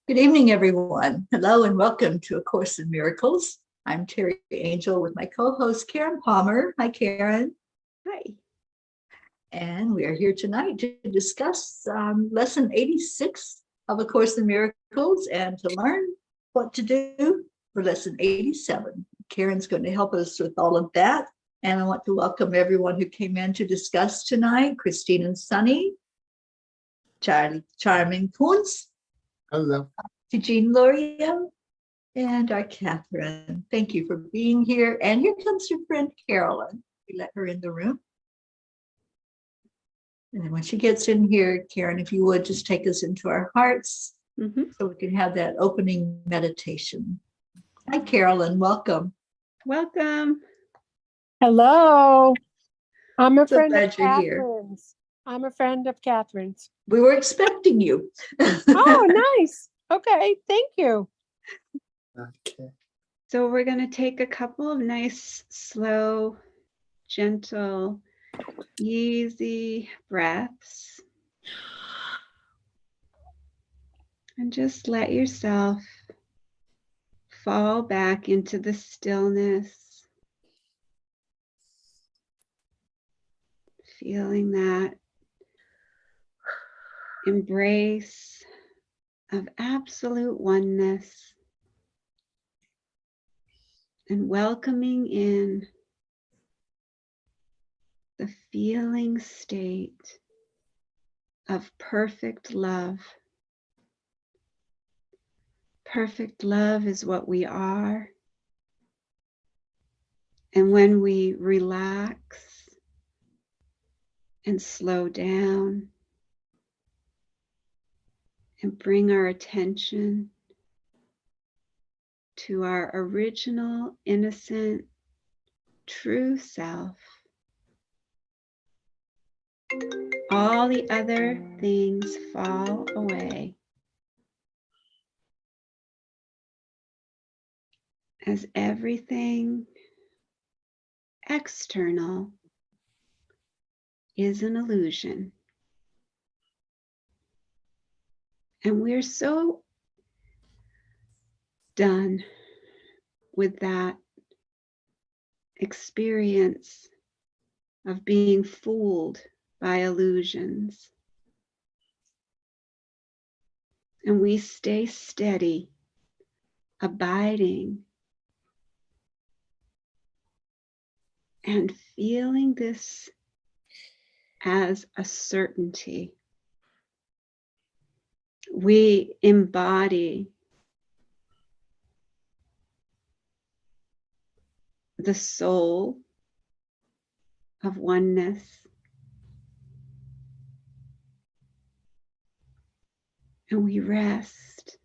Good evening, everyone. Hello and welcome to A Course in Miracles. I'm Teri Angel with my co-host Karen Palmer. Hi, Karen. Hi. And we are here tonight to discuss lesson 86 of A Course in Miracles and to learn what to do for lesson 87. Karen's going to help us with all of that. And I want to welcome everyone who came in to discuss tonight. Christine and Sunny, Charming Kunz. Hello. Jean Loria and our Catherine. Thank you for being here. And here comes your friend Carolyn. We let her in the room. And then when she gets in here, Karen, if you would just take us into our hearts so we can have that opening meditation. Hi, Carolyn. Welcome. Welcome. Hello. I'm a So friend glad of you're here. Catherine's. I'm a friend of Catherine's. We were expecting you. Oh, nice. Okay, thank you. Okay. So we're going to take a couple of nice, slow, gentle, easy breaths. And just let yourself fall back into the stillness, feeling that embrace of absolute oneness and welcoming in the feeling state of perfect love. Perfect love is what we are. And when we relax and slow down and bring our attention to our original, innocent, true self, all the other things fall away as everything external is an illusion. And we're so done with that experience of being fooled by illusions. And we stay steady, abiding, and feeling this as a certainty. We embody the soul of oneness. And we rest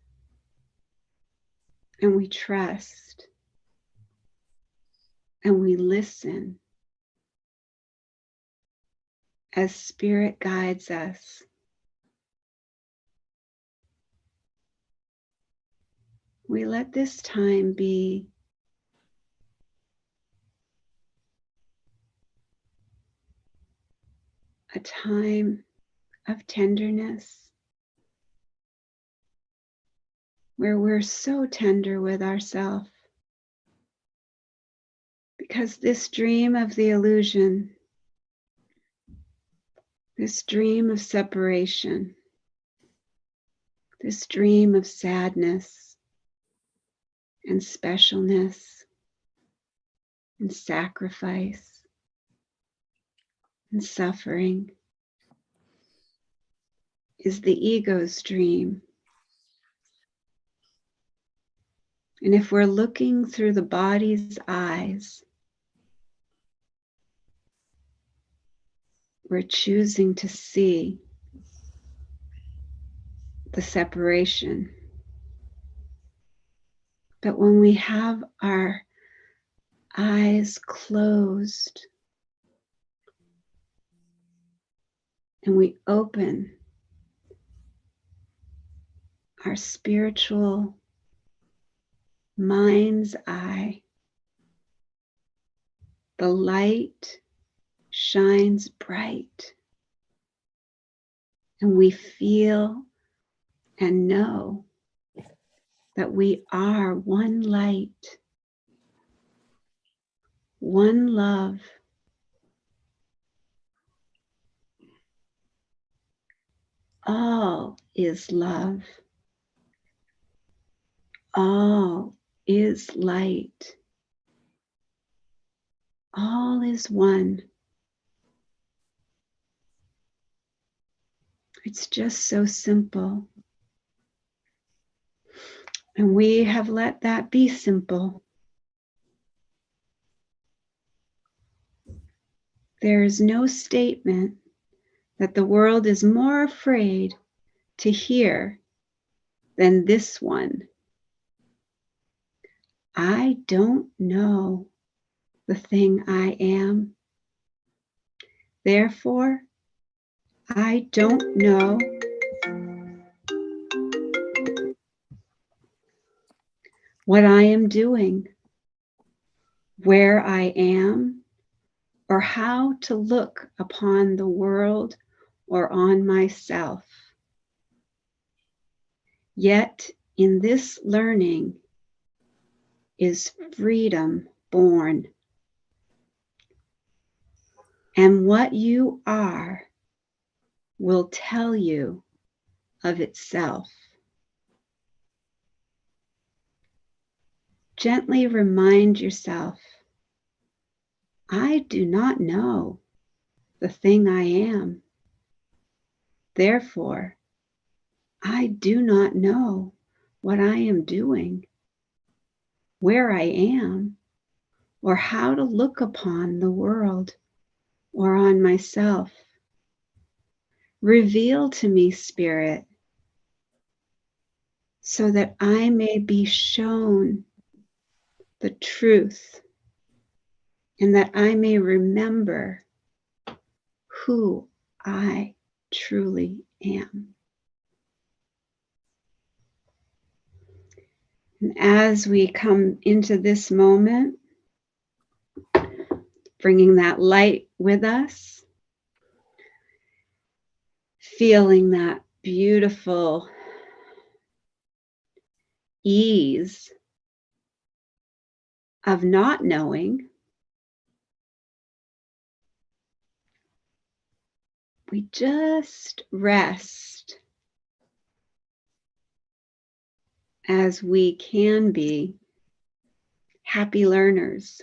and we trust and we listen as Spirit guides us. We let this time be a time of tenderness, where we're so tender with ourselves, because this dream of the illusion, this dream of separation, this dream of sadness and specialness and sacrifice and suffering is the ego's dream. And if we're looking through the body's eyes, we're choosing to see the separation. But when we have our eyes closed and we open our spiritual mind's eye, the light shines bright, and we feel and know that we are one light, one love. All is love. All is light. All is one. It's just so simple. And we have let that be simple. There is no statement that the world is more afraid to hear than this one. I don't know the thing I am. Therefore, I don't know what I am doing, where I am, or how to look upon the world or on myself. Yet in this learning is freedom born. And what you are will tell you of itself. Gently remind yourself, I do not know the thing I am. Therefore, I do not know what I am doing, where I am, or how to look upon the world or on myself. Reveal to me, Spirit, so that I may be shown the truth and that I may remember who I truly am. And as we come into this moment, bringing that light with us, feeling that beautiful ease of not knowing, we just rest as we can be happy learners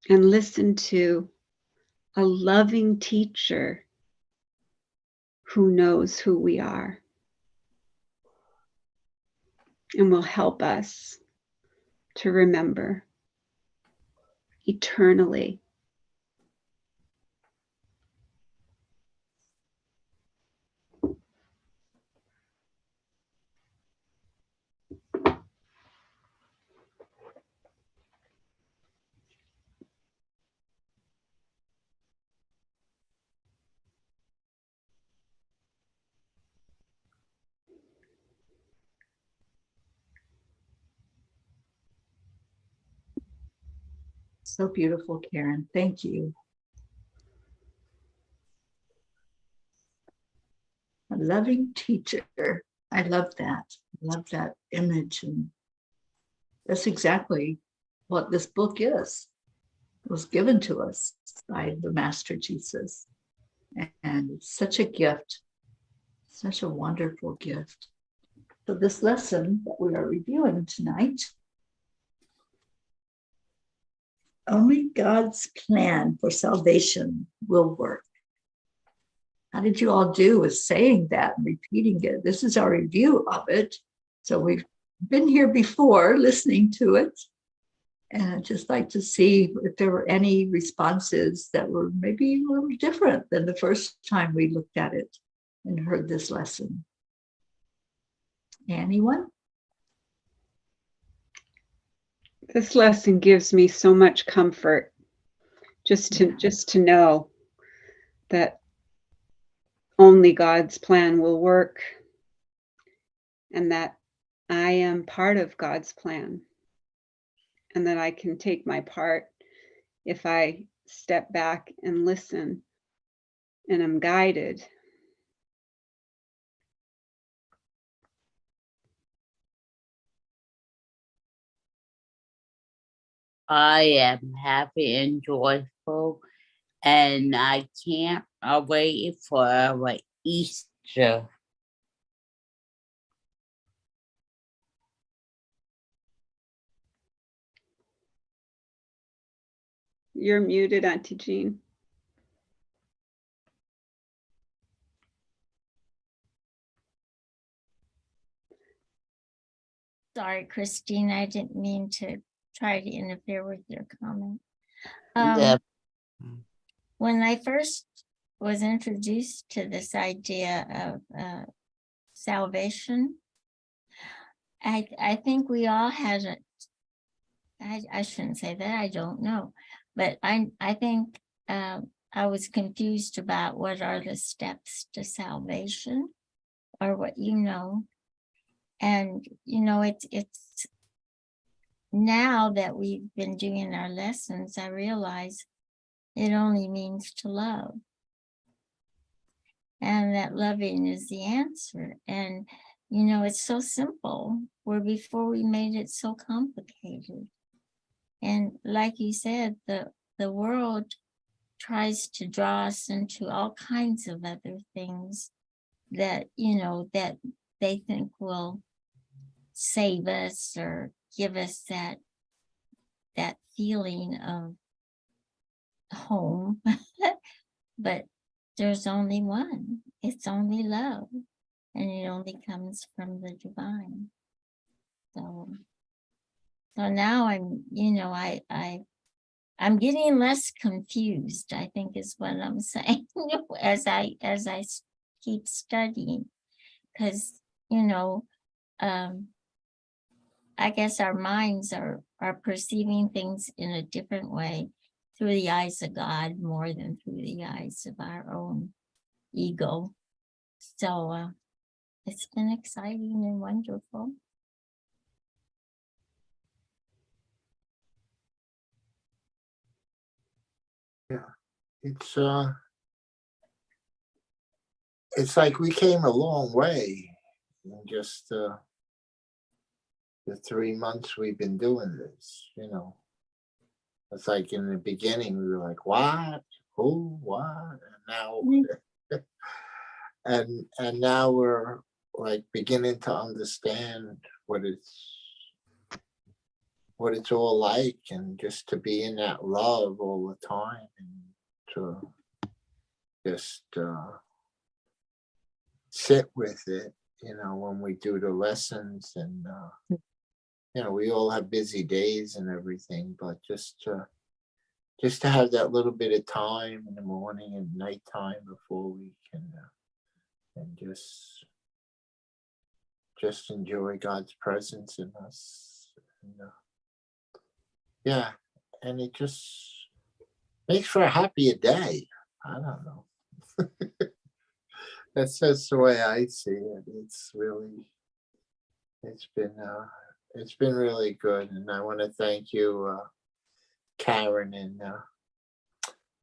and listen to a loving teacher who knows who we are and will help us to remember eternally. So beautiful, Karen. Thank you. A loving teacher. I love that. I love that image. And that's exactly what this book is. It was given to us by the Master Jesus. And it's such a gift, such a wonderful gift. So this lesson that we are reviewing tonight, only God's plan for salvation will work. How did you all do with saying that and repeating it? This is our review of it. So we've been here before listening to it. And I'd just like to see if there were any responses that were maybe a little different than the first time we looked at it and heard this lesson. Anyone? This lesson gives me so much comfort just to know that only God's plan will work and that I am part of God's plan and that I can take my part if I step back and listen and am guided. I am happy and joyful, and I can't wait for our Easter. You're muted, Auntie Jean. Sorry, Christine, I didn't mean to try to interfere with your comment. The- When I first was introduced to this idea of salvation, I think we all had it. I shouldn't say that, I don't know. But I think I was confused about what are the steps to salvation, or what you know. And it's now that we've been doing our lessons, I realize it only means to love. And that loving is the answer. And, it's so simple, where before we made it so complicated. And like you said, the world tries to draw us into all kinds of other things that, that they think will save us or give us that feeling of home. But there's only one. It's only love. And it only comes from the divine. So now I'm getting less confused, I think is what I'm saying, as I keep studying. Because, I guess our minds are perceiving things in a different way through the eyes of God more than through the eyes of our own ego. So it's been exciting and wonderful. It's like we came a long way in just the 3 months we've been doing this, It's like in the beginning we were like, what? Who? What? And now and now we're like beginning to understand what it's all like, and just to be in that love all the time, and to just sit with it, when we do the lessons. And we all have busy days and everything, but just to have that little bit of time in the morning and nighttime before we can and just enjoy God's presence in us. And, and it just makes for a happier day. I don't know. That's just the way I see it. It's been really good, and I want to thank you, Karen and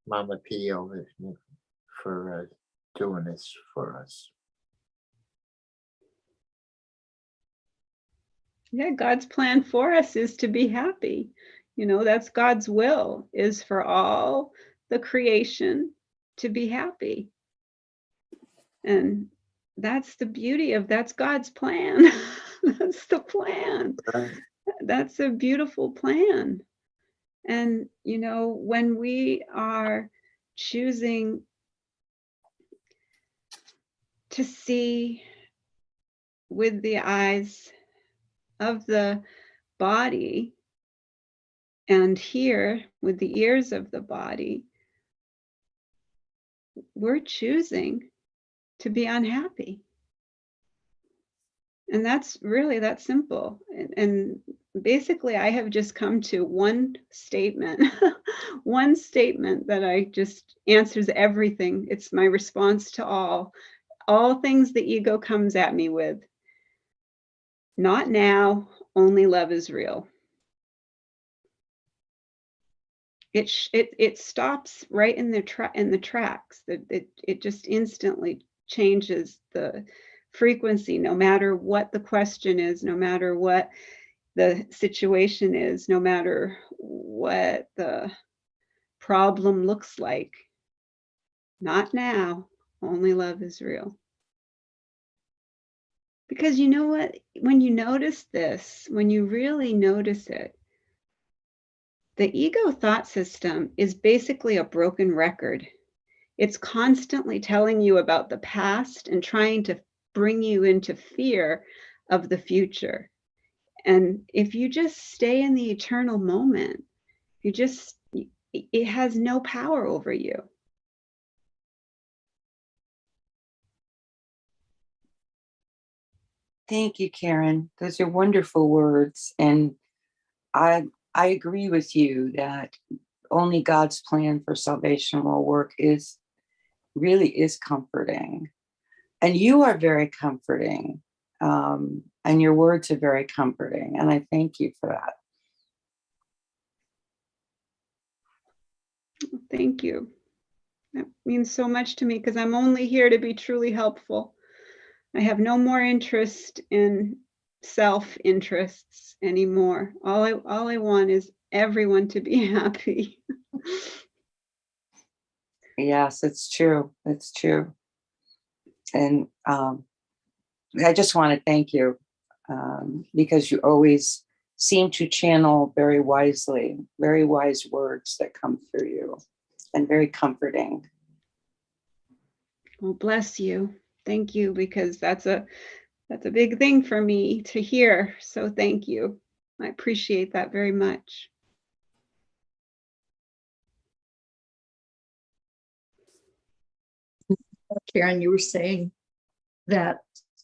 Mama P over for doing this for us. Yeah, God's plan for us is to be happy. That's God's will, is for all the creation to be happy. And that's the beauty of, that's God's plan. That's the plan. Right. That's a beautiful plan. And, when we are choosing to see with the eyes of the body and hear with the ears of the body, we're choosing to be unhappy. And that's really that simple. And basically, I have just come to one statement, one statement that I just answers everything. It's my response to all things the ego comes at me with. Not now, only love is real. It stops right in the tracks. It just instantly changes the frequency, no matter what the question is, no matter what the situation is, no matter what the problem looks like. Not now. Only love is real. Because you know what? When you notice this, when you really notice it, the ego thought system is basically a broken record. It's constantly telling you about the past and trying to bring you into fear of the future. And if you just stay in the eternal moment, it has no power over you. Thank you, Karen. Those are wonderful words. And I agree with you that only God's plan for salvation will work really is comforting. And you are very comforting. And your words are very comforting. And I thank you for that. Thank you. That means so much to me because I'm only here to be truly helpful. I have no more interest in self-interests anymore. All I want is everyone to be happy. Yes, it's true. It's true. And I just want to thank you because you always seem to channel very wisely, very wise words that come through you and very comforting. Well, bless you. Thank you, because that's a big thing for me to hear. So thank you. I appreciate that very much. Karen, you were saying that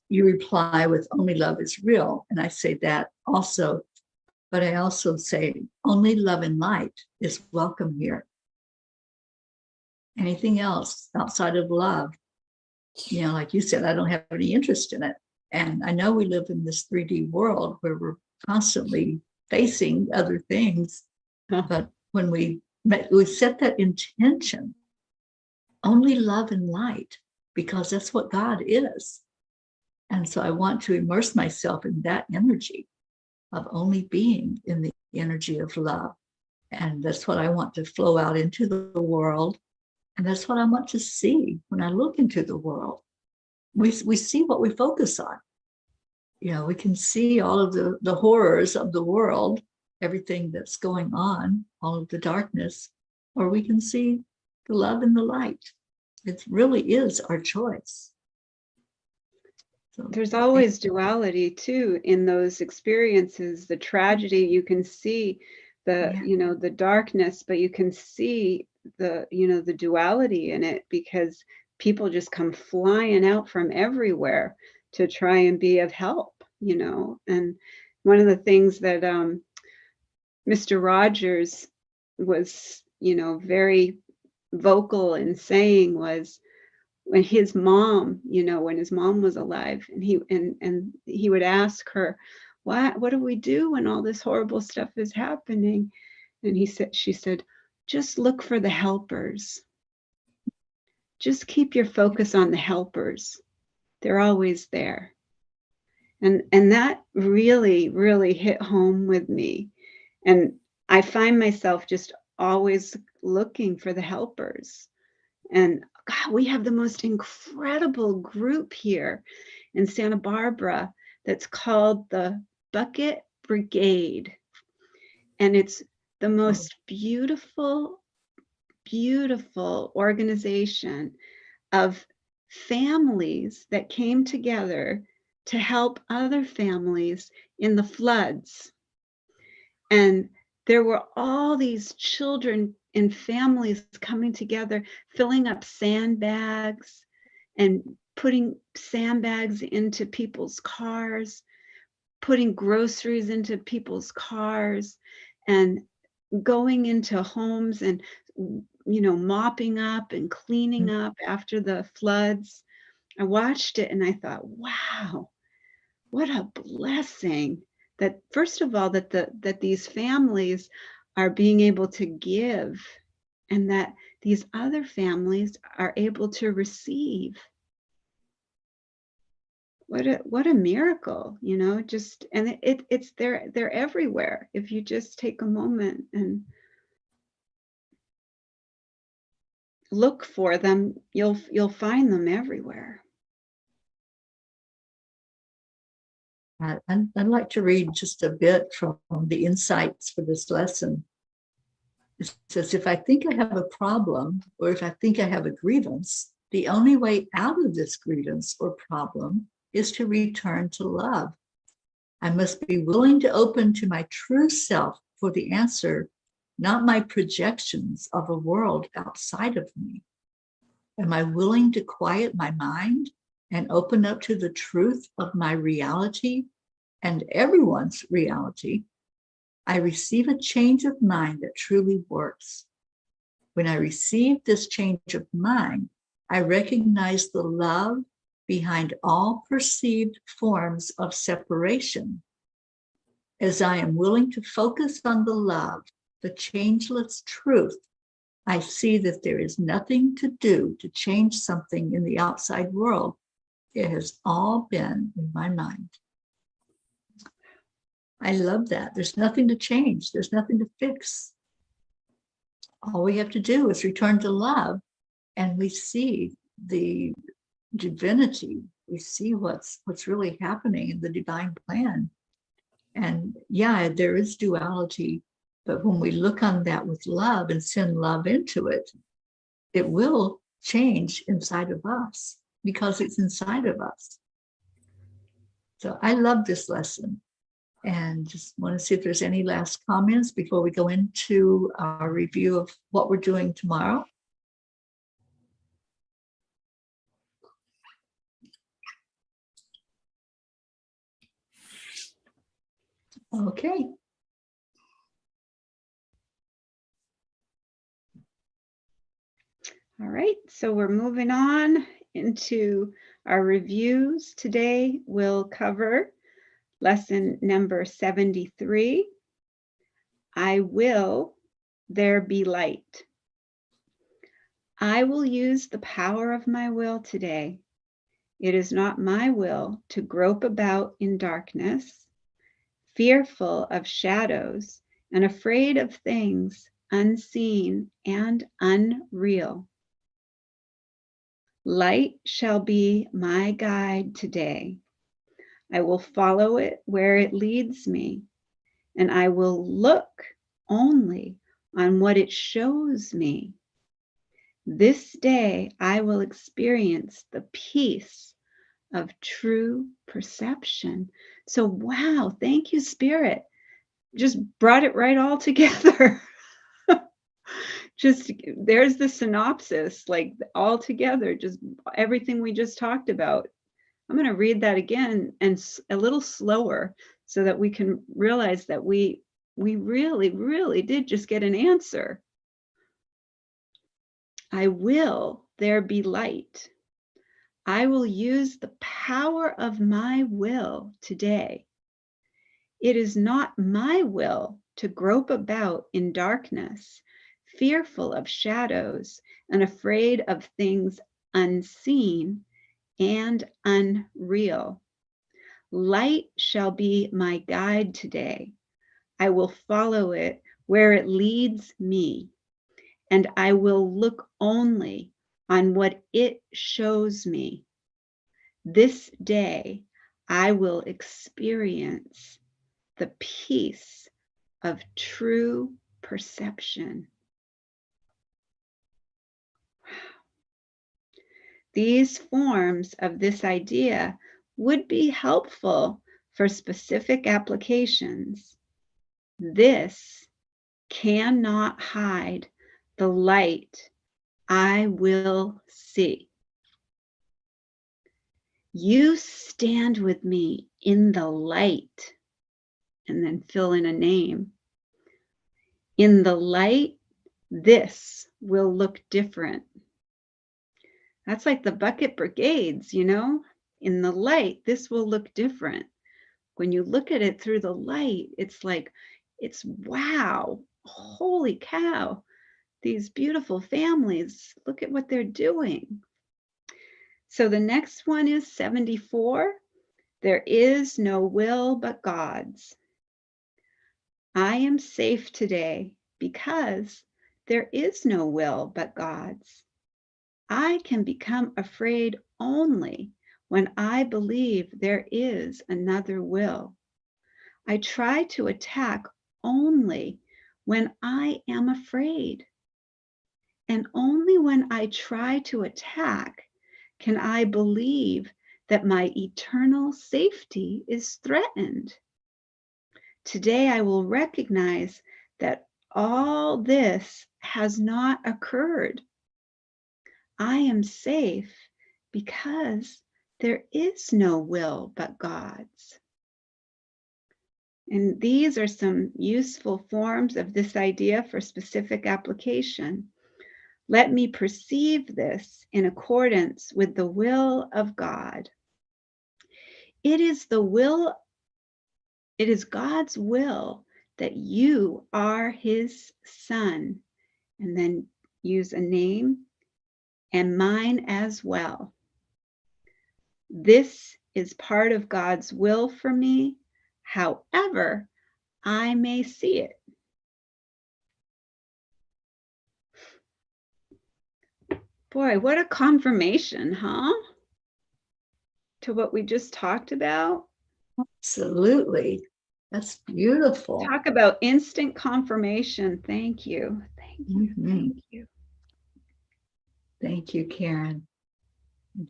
you reply with only love is real. And I say that also, but I also say only love and light is welcome here. Anything else outside of love, like you said, I don't have any interest in it. And I know we live in this 3D world where we're constantly facing other things. But when we set that intention, only love and light, because that's what God is. And so I want to immerse myself in that energy of only being in the energy of love. And that's what I want to flow out into the world. And that's what I want to see when I look into the world. We see what we focus on. We can see all of the horrors of the world, everything that's going on, all of the darkness, or we can see the love and the light. It really is our choice. So, there's always duality too in those experiences. The tragedy, you can see the darkness, but you can see the duality in it, because people just come flying out from everywhere to try and be of help, and one of the things that Mr. Rogers was very vocal in saying was, when his mom was alive, and he would ask her, what do we do when all this horrible stuff is happening? And she said, just look for the helpers. Just keep your focus on the helpers. They're always there. And that really, really hit home with me. And I find myself just always looking for the helpers. And God, we have the most incredible group here in Santa Barbara that's called the Bucket Brigade. And it's the most beautiful, beautiful organization of families that came together to help other families in the floods. And there were all these children and families coming together, filling up sandbags and putting sandbags into people's cars, putting groceries into people's cars, and going into homes and mopping up and cleaning up after the floods. I watched it and I thought, wow, what a blessing that, first of all, that these families are being able to give, and that these other families are able to receive. what a miracle, you know, just, and it's they're everywhere. If you just take a moment and look for them, you'll find them everywhere. I'd like to read just a bit from the insights for this lesson. It says, if I think I have a problem, or if I think I have a grievance, the only way out of this grievance or problem is to return to love. I must be willing to open to my true self for the answer, not my projections of a world outside of me. Am I willing to quiet my mind and open up to the truth of my reality and everyone's reality? I receive a change of mind that truly works. When I receive this change of mind, I recognize the love behind all perceived forms of separation. As I am willing to focus on the love, the changeless truth, I see that there is nothing to do to change something in the outside world. It has all been in my mind. I love that. There's nothing to change. There's nothing to fix. All we have to do is return to love, and we see the divinity. We see what's really happening in the divine plan. And yeah, there is duality, but when we look on that with love and send love into it, it will change inside of us because it's inside of us. So I love this lesson, and just want to see if there's any last comments before we go into our review of what we're doing tomorrow. Okay. All right, so we're moving on into our reviews. Today we'll cover lesson number 73. I will there be light. I will use the power of my will today. It is not my will to grope about in darkness, fearful of shadows and afraid of things unseen and unreal. Light shall be my guide today. I will follow it where it leads me, and I will look only on what it shows me. This day I will experience the peace of true perception. So, wow, thank you, Spirit. Just brought it right all together. Just there's the synopsis, like all together, just everything we just talked about. I'm going to read that again and a little slower so that we can realize that we really, really did just get an answer. I will there be light. I will use the power of my will today. It is not my will to grope about in darkness, fearful of shadows and afraid of things unseen and unreal. Light shall be my guide today. I will follow it where it leads me, and I will look only on what it shows me. This day I will experience the peace of true perception. These forms of this idea would be helpful for specific applications. This cannot hide the light I will see. You stand with me in the light, and then fill in a name. In the light, this will look different. That's like the bucket brigades, you know? In the light, this will look different. When you look at it through the light, it's like, it's wow, holy cow. These beautiful families, look at what they're doing. So the next one is 74. There is no will but God's. I am safe today because there is no will but God's. I can become afraid only when I believe there is another will. I try to attack only when I am afraid. And only when I try to attack can I believe that my eternal safety is threatened. Today I will recognize that all this has not occurred. I am safe because there is no will but God's. And these are some useful forms of this idea for specific application. Let me perceive this in accordance with the will of God. It is God's will that you are his son, and then use a name, and mine as well. This is part of God's will for me, however I may see it. Boy, what a confirmation, huh? To what we just talked about. Absolutely. That's beautiful. Talk about instant confirmation. Thank you. Thank you. Thank you. Thank you, Karen.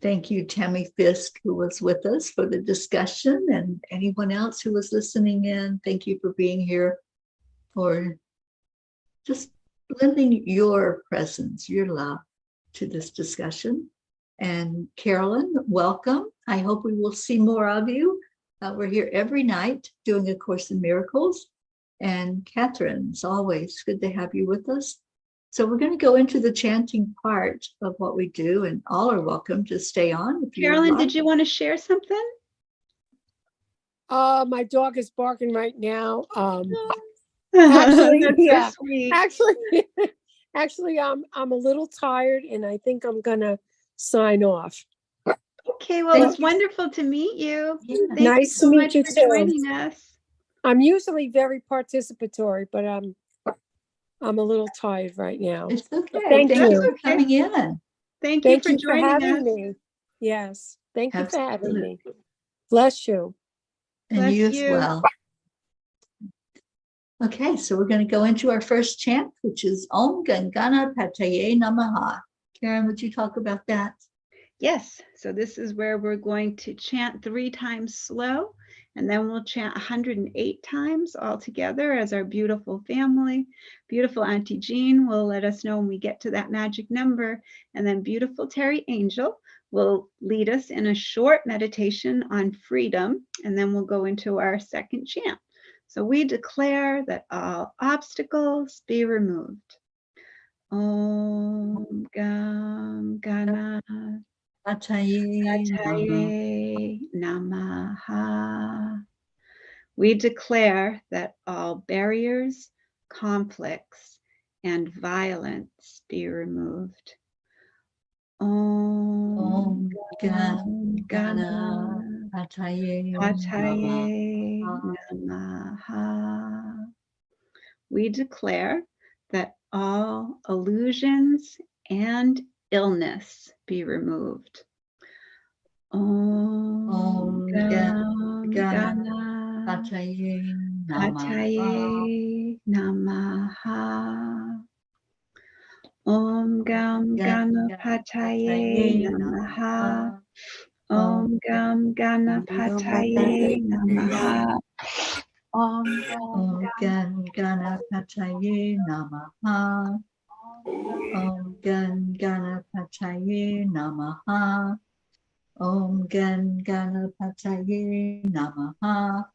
Thank you, Tammy Fisk, who was with us for the discussion, and anyone else who was listening in. Thank you for being here, for just lending your presence, your love to this discussion. And Carolyn, welcome. I hope we will see more of you. We're here every night doing A Course in Miracles. And Catherine, it's always good to have you with us. So we're going to go into the chanting part of what we do, and all are welcome to stay on. If Carolyn, did you want to share something? My dog is barking right now. Actually, yeah. So actually, I'm a little tired, and I think I'm gonna sign off. Okay, well, it's wonderful to meet you. Yeah. Thank Nice you so to meet much you for too. joining us. I'm usually very participatory, but I'm a little tired right now. It's okay. Thank Thank you you. for coming in. Thank you for for joining having us. me. Yes, thank you for having me. Absolutely. Bless you. And Bless you as you. well. Okay, so we're going to go into our first chant, which is Om Gam Ganapataye Namaha. Karen, would you talk about that? Yes, so this is where we're going to chant 3 times slow, and then we'll chant 108 times all together as our beautiful family. Beautiful Auntie Jean will let us know when we get to that magic number, and then beautiful Teri Angel will lead us in a short meditation on freedom, and then we'll go into our second chant. So we declare that all obstacles be removed. Om Gam Ganapataye Namaha. We declare that all barriers, conflicts, and violence be removed. Om Gam Ganapataye Namaha. We declare that all illusions and illness be removed. Om Gam Ganapataye Namaha. Om Gam Ganapataye Namaha. Om Gam Ganapataye Namaha. Om Gam Ganapataye Namaha. Om Gam Ganapataye Namaha. Om Gam Ganapataye Namaha.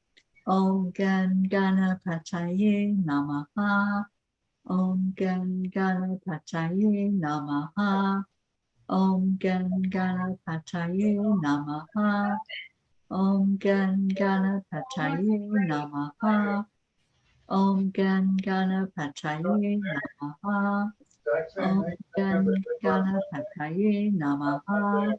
Om Gam Ganapataye Namaha. Om Gam Ganapataye Namaha. Om Gam Ganapataye Namaha. Om Gam Ganapataye Namaha. Om Gam Ganapataye Namaha. Om Gam Ganapataye Namaha.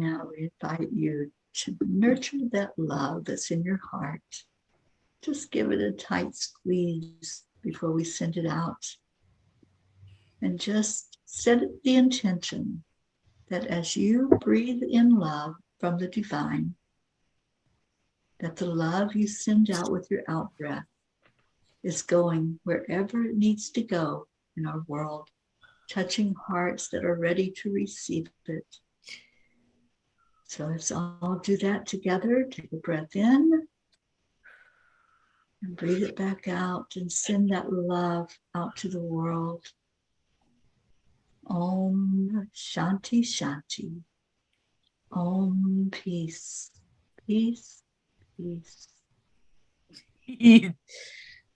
Now we invite you to nurture that love that's in your heart. Just give it a tight squeeze before we send it out. And just set the intention that as you breathe in love from the divine, that the love you send out with your out breath is going wherever it needs to go in our world, touching hearts that are ready to receive it. So let's all do that together. Take a breath in and breathe it back out and send that love out to the world. Om Shanti Shanti. Om peace. Peace. Peace.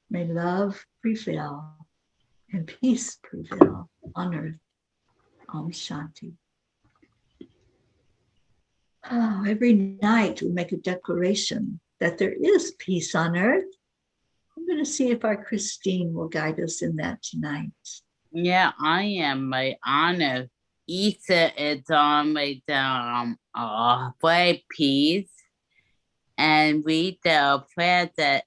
May love prevail and peace prevail on earth. Om Shanti. Oh, every night we make a declaration that there is peace on earth. I'm going to see if our Christine will guide us in that tonight. Yeah, I am my honor. Easter is on my way peace. And read the prayer that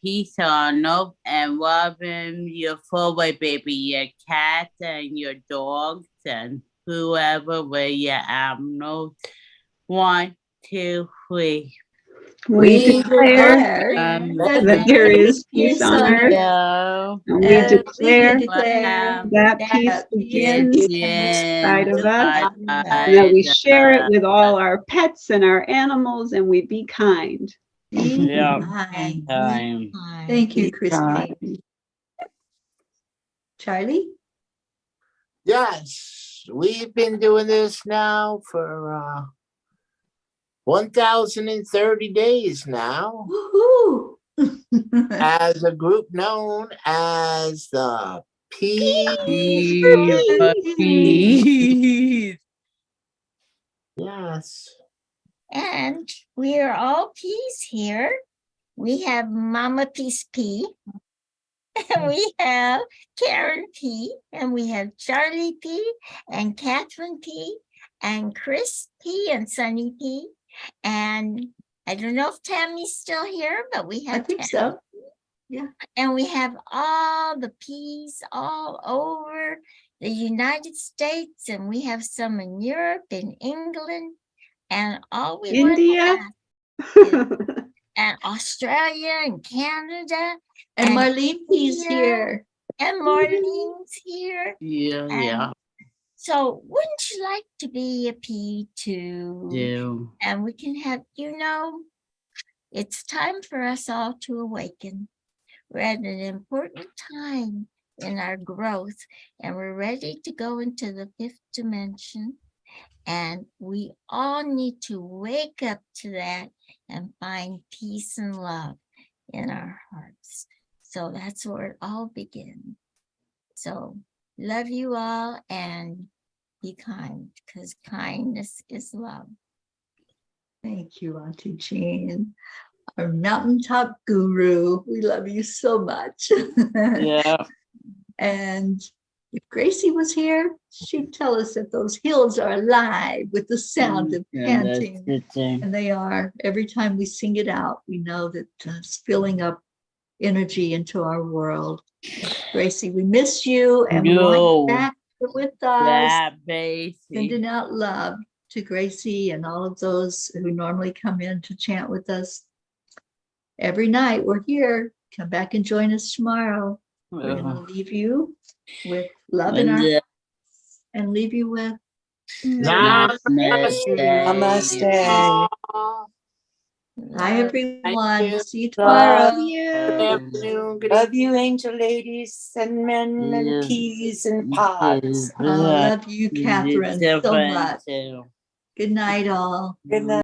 peace on earth and loving your fur baby, your cat and your dogs and whoever were your animals. 1, 2, 3. We declare that there is peace on earth. And we declare that peace begins inside of us, and that we share it with all our pets and our animals, and we be kind. Be kind. Thank you, Christine. Charlie? Yes, we've been doing this now for 1,030 days now. Woohoo! As a group known as the Peace. Yes. And we are all peas here. We have Mama Peace P. And we have Karen P. And we have Charlie P. And Catherine P. And Chris P. And Sunny P. And I don't know if Tammy's still here, but we have I think Tammy. so. Yeah. And we have all the P's all over the United States, and we have some in Europe and England, and all we want to India. ask and Australia and Canada. And Marlene P's India, here. And Marlene's here. Yeah. So wouldn't you like to be a P too? Yeah. And we can have, it's time for us all to awaken. We're at an important time in our growth, and we're ready to go into the 5th dimension. And we all need to wake up to that and find peace and love in our hearts. So that's where it all begins. So love you all and be kind, because kindness is love. Thank you, Auntie Jean. Our mountaintop guru. We love you so much. Yeah. And if Gracie was here, she'd tell us that those hills are alive with the sound of chanting. And they are. Every time we sing it out, we know that it's filling up energy into our world. Gracie, we miss you, and we want you back with us. Sending out love to Gracie and all of those who normally come in to chant with us. Every night we're here. Come back and join us tomorrow. We're going to leave you with love in our hearts and leave you with Namaste. Namaste. Hi, everyone. See you tomorrow. Love you, angel ladies and men and peas and pods. I love you, Catherine, so much. Good night, all. Good night.